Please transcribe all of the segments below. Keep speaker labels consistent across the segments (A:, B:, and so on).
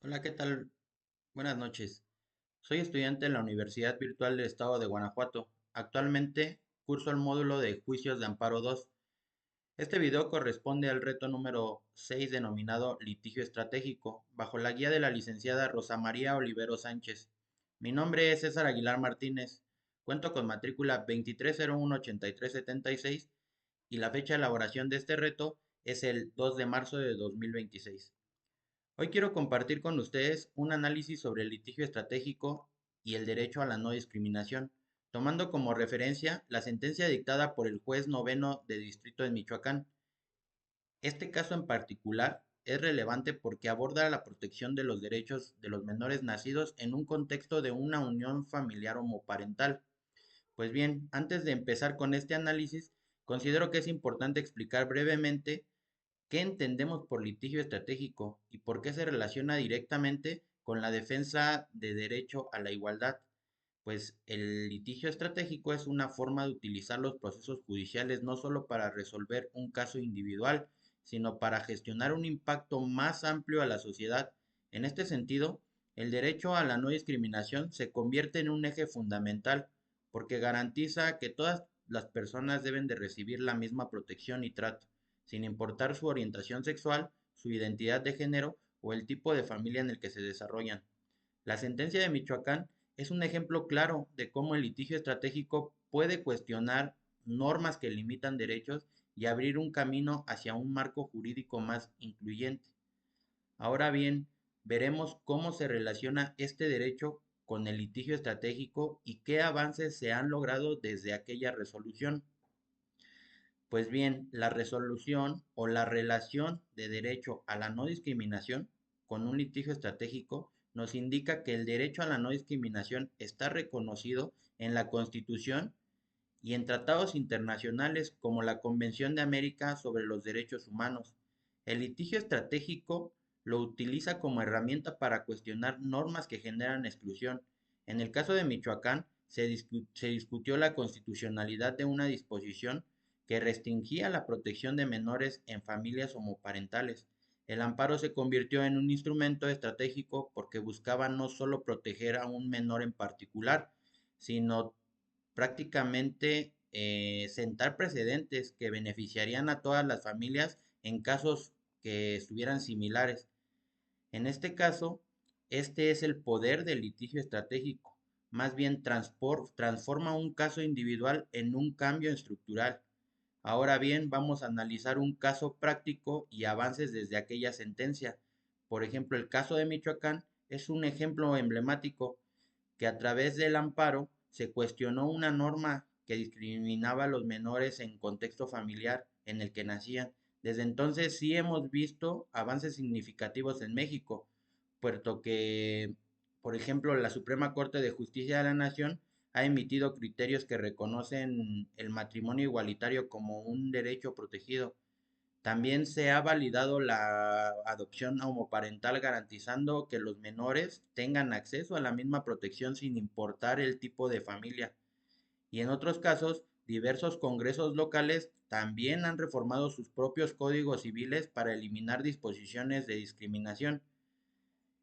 A: Hola, ¿qué tal? Buenas noches. Soy estudiante en la Universidad Virtual del Estado de Guanajuato. Actualmente curso el módulo de Juicios de Amparo 2. Este video corresponde al reto número 6 denominado Litigio Estratégico, bajo la guía de la licenciada Rosa María Olivero Sánchez. Mi nombre es César Aguilar Martínez. Cuento con matrícula 23018376 y la fecha de elaboración de este reto es el 2 de marzo de 2026. Hoy quiero compartir con ustedes un análisis sobre el litigio estratégico y el derecho a la no discriminación, tomando como referencia la sentencia dictada por el juez noveno de distrito de Michoacán. Este caso en particular es relevante porque aborda la protección de los derechos de los menores nacidos en un contexto de una unión familiar homoparental. Pues bien, antes de empezar con este análisis, considero que es importante explicar brevemente ¿qué entendemos por litigio estratégico y por qué se relaciona directamente con la defensa de derecho a la igualdad? Pues el litigio estratégico es una forma de utilizar los procesos judiciales no solo para resolver un caso individual, sino para gestionar un impacto más amplio a la sociedad. En este sentido, el derecho a la no discriminación se convierte en un eje fundamental porque garantiza que todas las personas deben de recibir la misma protección y trato, sin importar su orientación sexual, su identidad de género o el tipo de familia en el que se desarrollan. La sentencia de Michoacán es un ejemplo claro de cómo el litigio estratégico puede cuestionar normas que limitan derechos y abrir un camino hacia un marco jurídico más incluyente. Ahora bien, veremos cómo se relaciona este derecho con el litigio estratégico y qué avances se han logrado desde aquella resolución. Pues bien, la resolución o la relación de derecho a la no discriminación con un litigio estratégico nos indica que el derecho a la no discriminación está reconocido en la Constitución y en tratados internacionales como la Convención de América sobre los Derechos Humanos. El litigio estratégico lo utiliza como herramienta para cuestionar normas que generan exclusión. En el caso de Michoacán, se discutió la constitucionalidad de una disposición que restringía la protección de menores en familias homoparentales. El amparo se convirtió en un instrumento estratégico porque buscaba no solo proteger a un menor en particular, sino prácticamente sentar precedentes que beneficiarían a todas las familias en casos que estuvieran similares. En este caso, este es el poder del litigio estratégico. Más bien transforma un caso individual en un cambio estructural. Ahora bien, vamos a analizar un caso práctico y avances desde aquella sentencia. Por ejemplo, el caso de Michoacán es un ejemplo emblemático que a través del amparo se cuestionó una norma que discriminaba a los menores en contexto familiar en el que nacían. Desde entonces sí hemos visto avances significativos en México, puesto que, por ejemplo, la Suprema Corte de Justicia de la Nación ha emitido criterios que reconocen el matrimonio igualitario como un derecho protegido. También se ha validado la adopción homoparental garantizando que los menores tengan acceso a la misma protección sin importar el tipo de familia. Y en otros casos, diversos congresos locales también han reformado sus propios códigos civiles para eliminar disposiciones de discriminación.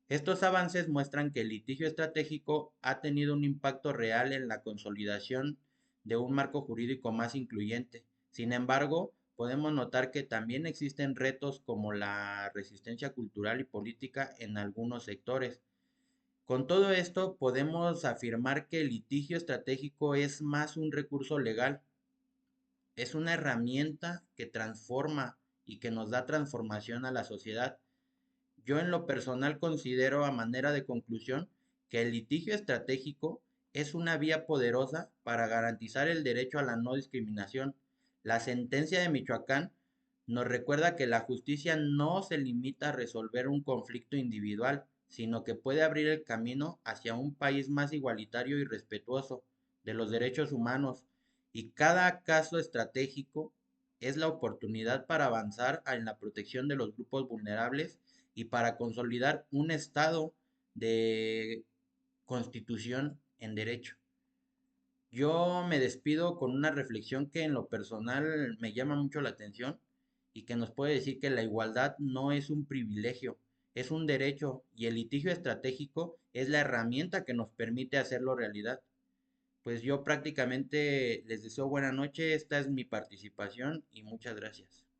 A: Estos avances muestran que el litigio estratégico ha tenido un impacto real en la consolidación de un marco jurídico más incluyente. Sin embargo, podemos notar que también existen retos como la resistencia cultural y política en algunos sectores. Con todo esto, podemos afirmar que el litigio estratégico es más un recurso legal, es una herramienta que transforma y que nos da transformación a la sociedad. Yo en lo personal considero a manera de conclusión que el litigio estratégico es una vía poderosa para garantizar el derecho a la no discriminación. La sentencia de Michoacán nos recuerda que la justicia no se limita a resolver un conflicto individual, sino que puede abrir el camino hacia un país más igualitario y respetuoso de los derechos humanos. Y cada caso estratégico es la oportunidad para avanzar en la protección de los grupos vulnerables y para consolidar un estado de constitución en derecho. Yo me despido con una reflexión que en lo personal me llama mucho la atención y que nos puede decir que la igualdad no es un privilegio, es un derecho y el litigio estratégico es la herramienta que nos permite hacerlo realidad. Pues yo prácticamente les deseo buena noche, esta es mi participación y muchas gracias.